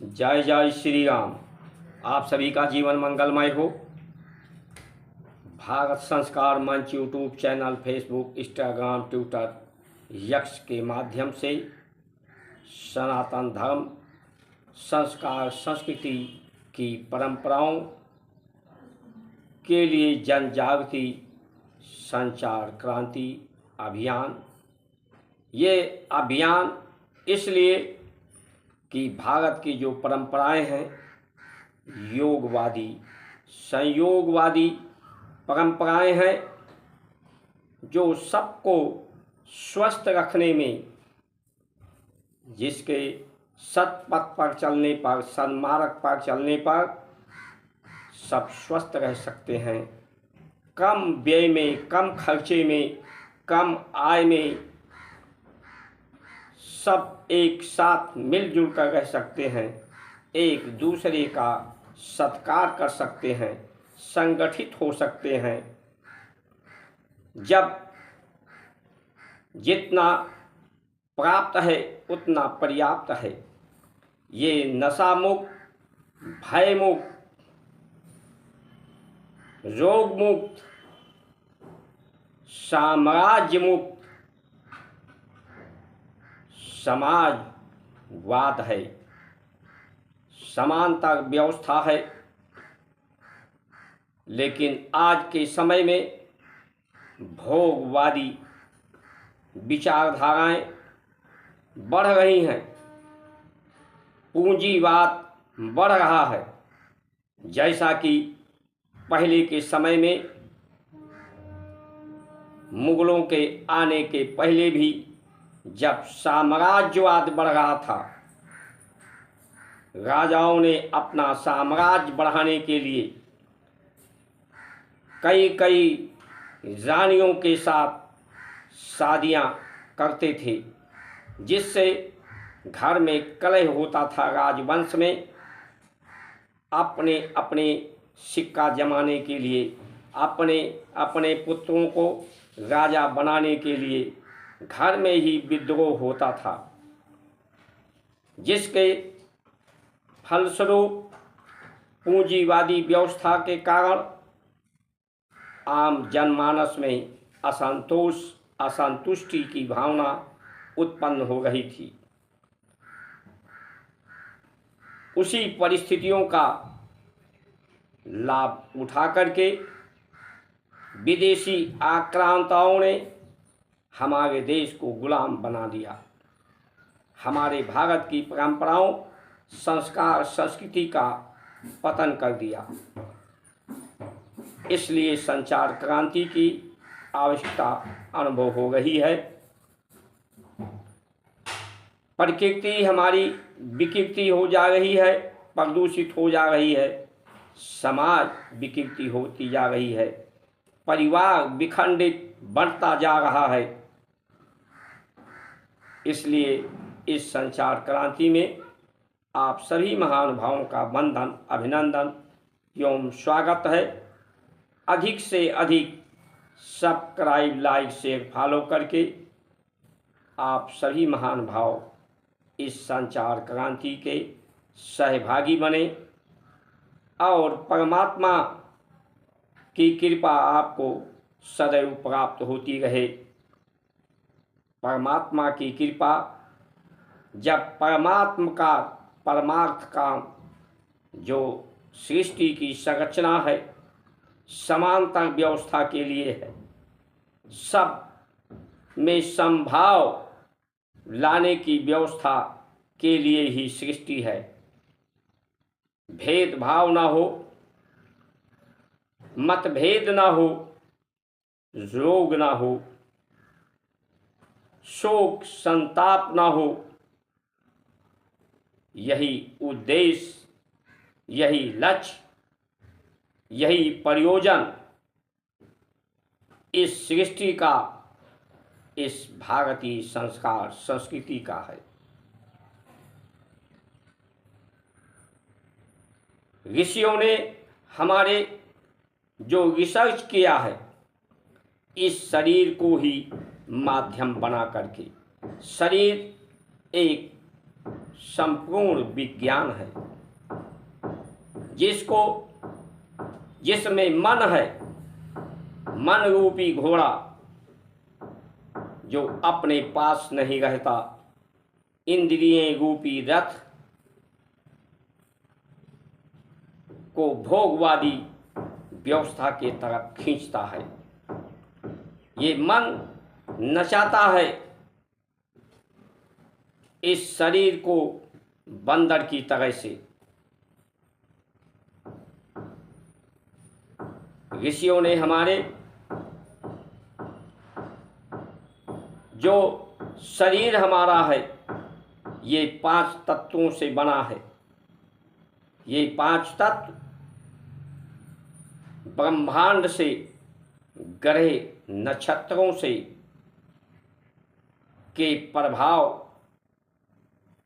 जय जय श्री राम। आप सभी का जीवन मंगलमय हो। भारत संस्कार मंच YouTube channel, Facebook, Instagram, Twitter, x के माध्यम से सनातन धर्म, संस्कार, संस्कृति की परंपराओं के लिए जन जागृति संचार क्रांति अभियान। ये अभियान इसलिए कि भारत की जो परंपराएं हैं, योगवादी, संयोगवादी परंपराएं हैं, जो सबको स्वस्थ रखने में, जिसके सत्पथ पर चलने पर, सन्मार्ग पर चलने पर सब स्वस्थ रह सकते हैं। कम व्यय में, कम खर्चे में, कम आय में सब एक साथ मिलजुल कर रह सकते हैं, एक दूसरे का सत्कार कर सकते हैं, संगठित हो सकते हैं। जब जितना प्राप्त है उतना पर्याप्त है। ये नशा मुक्त, भय मुक्त, रोग मुक्त, साम्राज्य मुक्त समाजवाद है, समानता व्यवस्था है। लेकिन आज के समय में भोगवादी विचारधाराएं बढ़ रही हैं, पूंजीवाद बढ़ रहा है। जैसा कि पहले के समय में मुगलों के आने के पहले भी जब साम्राज्यवाद बढ़ रहा था, राजाओं ने अपना साम्राज्य बढ़ाने के लिए कई कई रानियों के साथ शादियां करते थे, जिससे घर में कलह होता था। राजवंश में अपने अपने सिक्का जमाने के लिए, अपने अपने पुत्रों को राजा बनाने के लिए घर में ही विद्रोह होता था, जिसके फलस्वरूप पूंजीवादी व्यवस्था के कारण आम जनमानस में असंतोष, असंतुष्टि की भावना उत्पन्न हो रही थी। उसी परिस्थितियों का लाभ उठा करके विदेशी आक्रांताओं ने हमारे देश को गुलाम बना दिया। हमारे भारत की परंपराओं, संस्कार, संस्कृति का पतन कर दिया। इसलिए संचार क्रांति की आवश्यकता अनुभव हो रही है। प्रकृति हमारी विकृति हो जा रही है, प्रदूषित हो जा रही है, समाज विकृति होती जा रही है, परिवार विखंडित बढ़ता जा रहा है। इसलिए इस संचार क्रांति में आप सभी महानुभावों का वंदन, अभिनंदन एवं स्वागत है। अधिक से अधिक सब्सक्राइब, लाइक, शेयर, फॉलो करके आप सभी महानुभाव इस संचार क्रांति के सहभागी बने और परमात्मा की कृपा आपको सदैव प्राप्त होती रहे। परमात्मा की कृपा, जब परमात्मा का परमार्थ काम, जो सृष्टि की संरचना है, समानता व्यवस्था के लिए है, सब में समभाव लाने की व्यवस्था के लिए ही सृष्टि है। भेदभाव ना हो, मतभेद ना हो, रोग ना हो, शोक संताप ना हो। यही उद्देश्य, यही लक्ष्य, यही प्रयोजन इस सृष्टि का, इस भारतीय संस्कार संस्कृति का है। ऋषियों ने हमारे जो रिसर्च किया है, इस शरीर को ही माध्यम बना करके, शरीर एक संपूर्ण विज्ञान है। जिसमें मन है, मन रूपी घोड़ा जो अपने पास नहीं रहता, इंद्रियें रूपी रथ को भोगवादी व्यवस्था के तरफ खींचता है। ये मन नचाता है इस शरीर को बंदर की तरह से। ऋषियों ने हमारे जो शरीर हमारा है ये 5 तत्वों से बना है। ये 5 तत्व ब्रह्मांड से, ग्रह नक्षत्रों से के प्रभाव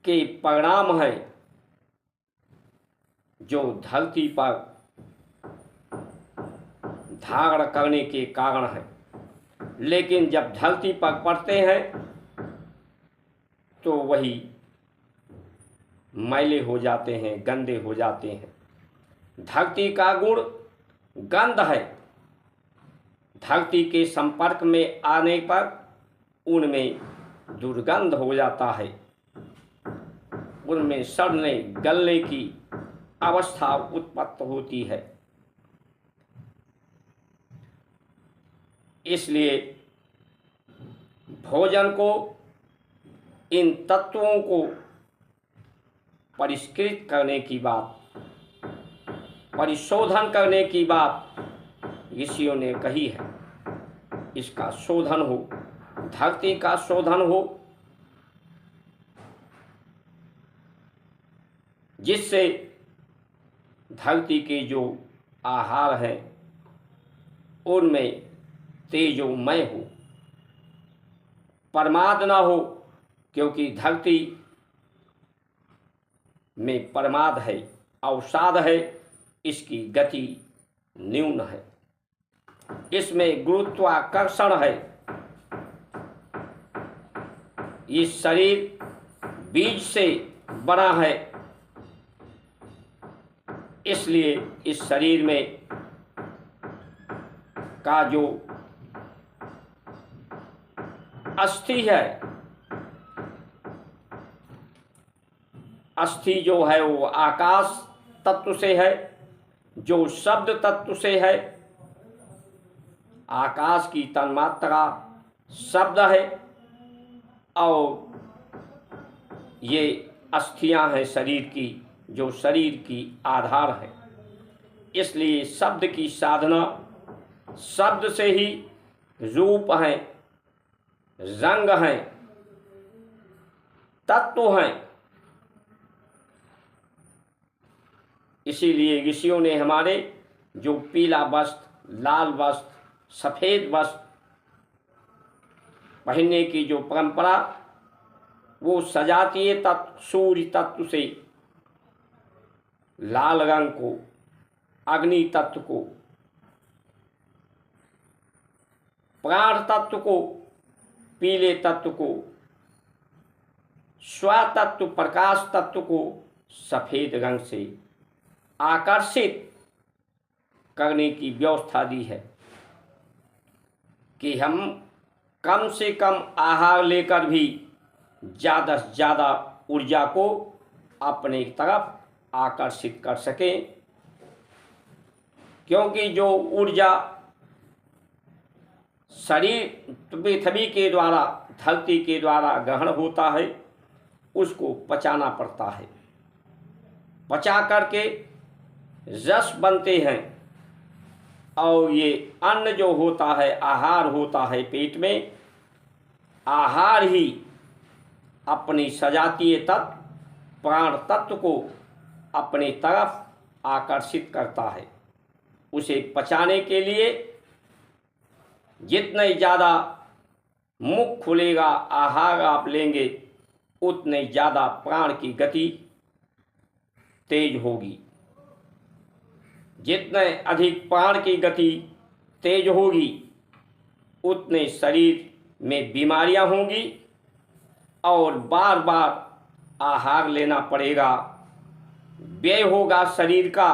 के परिणाम है जो धरती पर धारण करने के कारण है। लेकिन जब धरती पर पड़ते हैं तो वही मैले हो जाते हैं, गंदे हो जाते हैं। धरती का गुण गंध है। धरती के संपर्क में आने पर उनमें दुर्गंध हो जाता है, उनमें सड़ने गलने की अवस्था उत्पन्न होती है। इसलिए भोजन को, इन तत्वों को परिष्कृत करने की बात, परिशोधन करने की बात ऋषियों ने कही है। इसका शोधन हो, धरती का शोधन हो, जिससे धरती के जो आहार हैं उनमें तेजोमय हो, प्रमाद ना हो, क्योंकि धरती में प्रमाद है, अवसाद है, इसकी गति न्यून है, इसमें गुरुत्वाकर्षण है। ये शरीर बीज से बना है, इसलिए इस शरीर में का जो अस्थि है, अस्थि जो है वो आकाश तत्व से है, जो शब्द तत्व से है। आकाश की तन्मात्रा शब्द है और ये अस्थियां हैं शरीर की, जो शरीर की आधार है। इसलिए शब्द की साधना, शब्द से ही रूप हैं, रंग हैं, तत्व हैं। इसीलिए ऋषियों ने हमारे जो पीला वस्त्र, लाल वस्त्र, सफ़ेद वस्त्र पहनने की जो परंपरा, वो सजातीय तत्व, सूर्य तत्व से लाल रंग को, अग्नि तत्व को, प्राण तत्व को, पीले तत्व को, स्व तत्व, प्रकाश तत्व को सफ़ेद रंग से आकर्षित करने की व्यवस्था दी है कि हम कम से कम आहार लेकर भी ज़्यादा से ज़्यादा ऊर्जा को अपने तरफ आकर्षित कर सकें। क्योंकि जो ऊर्जा शरीर पृथ्वी के द्वारा, धरती के द्वारा ग्रहण होता है, उसको पचाना पड़ता है। पचा करके रस बनते हैं और ये अन्न जो होता है, आहार होता है पेट में, आहार ही अपनी सजातीय तत्व, प्राण तत्व को अपनी तरफ आकर्षित करता है। उसे पचाने के लिए जितने ज़्यादा मुख खुलेगा, आहार आप लेंगे, उतने ज़्यादा प्राण की गति तेज होगी। जितने अधिक प्राण की गति तेज होगी, उतने शरीर में बीमारियां होंगी और बार बार आहार लेना पड़ेगा, व्यय होगा शरीर का।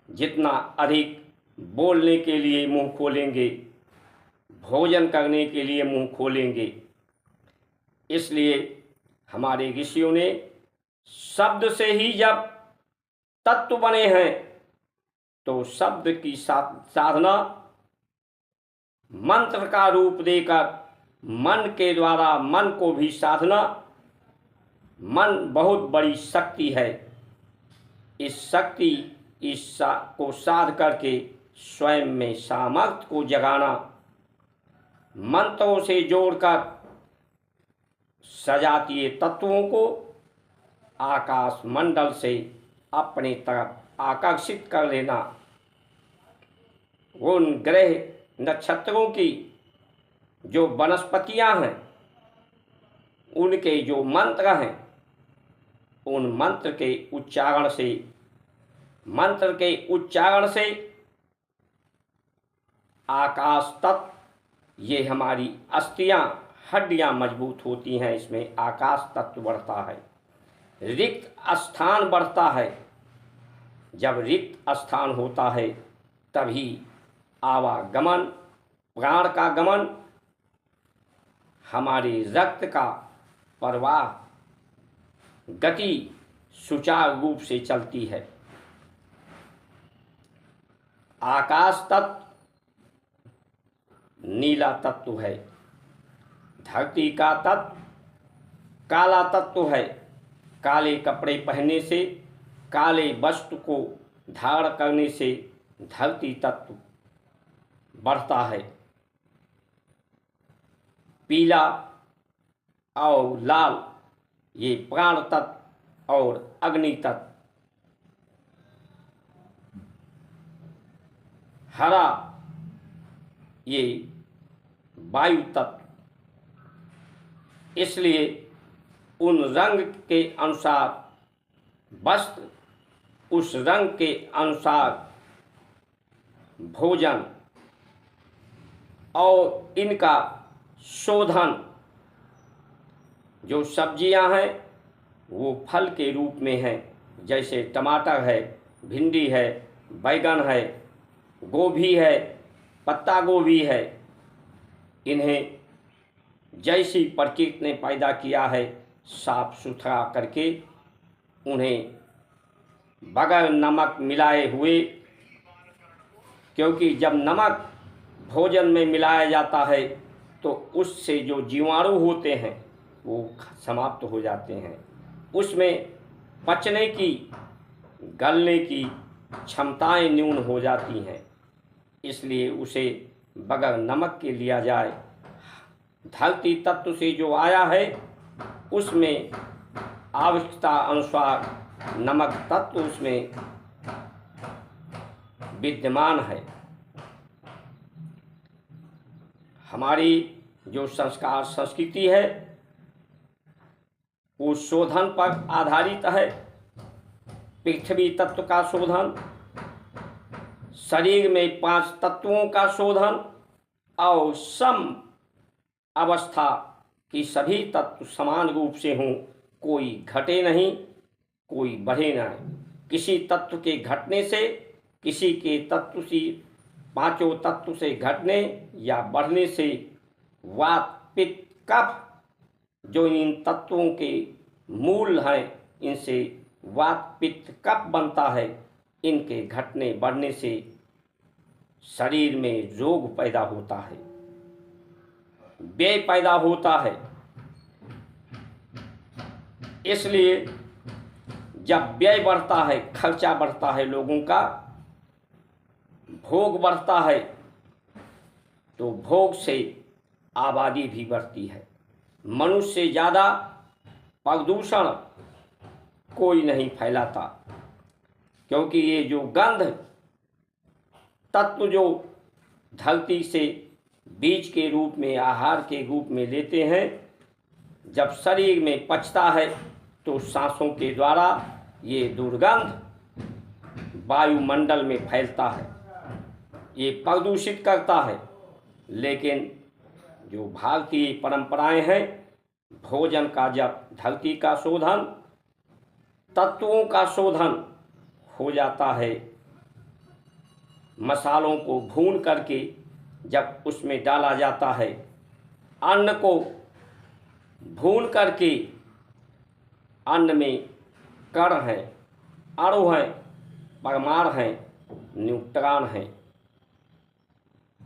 जितना अधिक बोलने के लिए मुंह खोलेंगे, भोजन करने के लिए मुंह खोलेंगे। इसलिए हमारे ऋषियों ने शब्द से ही जब तत्व बने हैं, तो शब्द की साधना मंत्र का रूप देकर मन के द्वारा मन को भी साधना। मन बहुत बड़ी शक्ति है। इस शक्ति को साध करके स्वयं में सामर्थ्य को जगाना, मंत्रों से जोड़कर सजातीय तत्वों को आकाश मंडल से अपनी तरफ आकर्षित कर लेना। उन ग्रह नक्षत्रों की जो वनस्पतियां हैं, उनके जो मंत्र हैं, उन मंत्र के उच्चारण से आकाश तत्व, ये हमारी अस्थियां हड्डियां मजबूत होती हैं। इसमें आकाश तत्व बढ़ता है, रिक्त स्थान बढ़ता है। जब रिक्त स्थान होता है तभी आवागमन, प्राण का गमन, हमारे रक्त का प्रवाह, गति सुचारू रूप से चलती है। आकाश तत्व नीला तत्व है, धरती का तत्व काला तत्व है। काले कपड़े पहनने से, काले वस्त्र को धारण करने से धरती तत्व बढ़ता है। पीला और लाल ये प्राण तत्व और अग्नि तत्व, हरा ये वायु तत्व। इसलिए उन रंग के अनुसार वस्त्र, उस रंग के अनुसार भोजन और इनका शोधन। जो सब्जियां हैं वो फल के रूप में हैं, जैसे टमाटर है, भिंडी है, बैगन है, गोभी है, पत्ता गोभी है। इन्हें जैसी प्रकृति ने पैदा किया है, साफ सुथरा करके उन्हें बगैर नमक मिलाए हुए, क्योंकि जब नमक भोजन में मिलाया जाता है तो उससे जो जीवाणु होते हैं वो समाप्त हो जाते हैं। उसमें पचने की, गलने की क्षमताएं न्यून हो जाती हैं। इसलिए उसे बगैर नमक के लिया जाए। धरती तत्व से जो आया है उसमें आवश्यकता अनुसार नमक तत्व उसमें विद्यमान है। हमारी जो संस्कार संस्कृति है वो शोधन पर आधारित है। पृथ्वी तत्व का शोधन, शरीर में 5 तत्वों का शोधन और सम अवस्था की सभी तत्व समान रूप से हों, कोई घटे नहीं, कोई बढ़े नहीं। किसी तत्व के घटने से, किसी के तत्व से, 5 तत्व से घटने या बढ़ने से वात पित्त कफ जो इन तत्वों के मूल हैं, इनसे वात पित्त कफ बनता है। इनके घटने बढ़ने से शरीर में रोग पैदा होता है, व्यय पैदा होता है। इसलिए जब व्यय बढ़ता है, खर्चा बढ़ता है, लोगों का भोग बढ़ता है, तो भोग से आबादी भी बढ़ती है। मनुष्य से ज़्यादा प्रदूषण कोई नहीं फैलाता, क्योंकि ये जो गंध तत्व जो धरती से बीज के रूप में, आहार के रूप में लेते हैं, जब शरीर में पचता है तो सांसों के द्वारा ये दुर्गंध वायुमंडल में फैलता है, ये प्रदूषित करता है। लेकिन जो भारतीय परंपराएं हैं, भोजन का जब धरती का शोधन, तत्वों का शोधन हो जाता है, मसालों को भून करके जब उसमें डाला जाता है, अन्न को भून करके अन्न में कण हैं, अणु हैं, परमाणु हैं, न्यूट्रॉन हैं।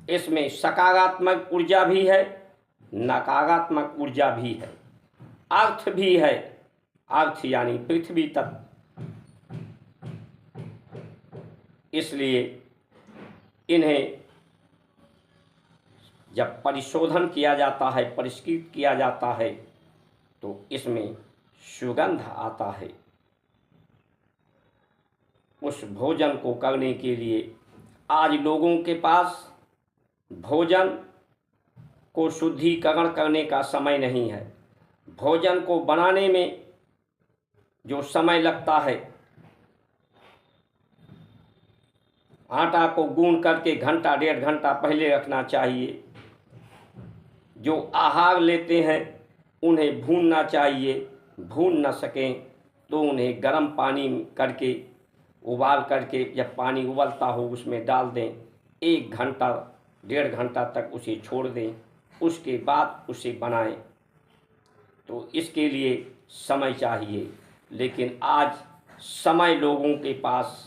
इसमें सकारात्मक ऊर्जा भी है, नकारात्मक ऊर्जा भी है, अर्थ भी है, अर्थ यानी पृथ्वी तत्व। इसलिए इन्हें जब परिशोधन किया जाता है, परिष्कृत किया जाता है, तो इसमें सुगंध आता है। उस भोजन को करने के लिए आज लोगों के पास भोजन को शुद्धिकरण करने का समय नहीं है। भोजन को बनाने में जो समय लगता है, आटा को गूंद करके घंटा 1.5 घंटा पहले रखना चाहिए। जो आहार लेते हैं उन्हें भूनना चाहिए, भून न सकें तो उन्हें गर्म पानी करके उबाल करके जब पानी उबलता हो उसमें डाल दें, 1 घंटा 1.5 घंटा तक उसे छोड़ दें, उसके बाद उसे बनाएं। तो इसके लिए समय चाहिए, लेकिन आज समय लोगों के पास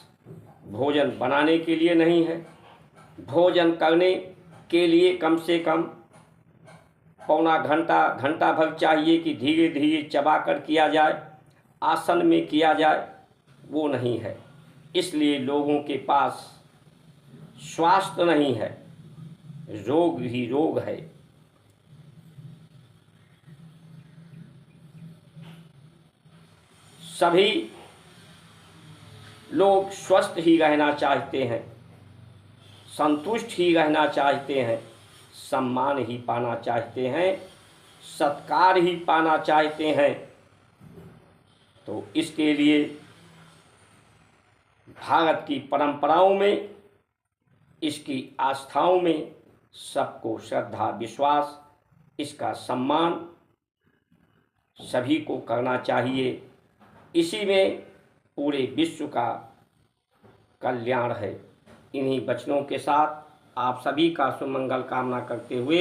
भोजन बनाने के लिए नहीं है। भोजन करने के लिए कम से कम पौना घंटा, घंटा भर चाहिए कि धीरे धीरे चबा कर किया जाए, आसन में किया जाए, वो नहीं है। इसलिए लोगों के पास स्वास्थ्य नहीं है, रोग ही रोग है। सभी लोग स्वस्थ ही रहना चाहते हैं, संतुष्ट ही रहना चाहते हैं, सम्मान ही पाना चाहते हैं, सत्कार ही पाना चाहते हैं। तो इसके लिए भारत की परंपराओं में, इसकी आस्थाओं में सबको श्रद्धा विश्वास, इसका सम्मान सभी को करना चाहिए। इसी में पूरे विश्व का कल्याण है। इन्हीं वचनों के साथ आप सभी का सुमंगल कामना करते हुए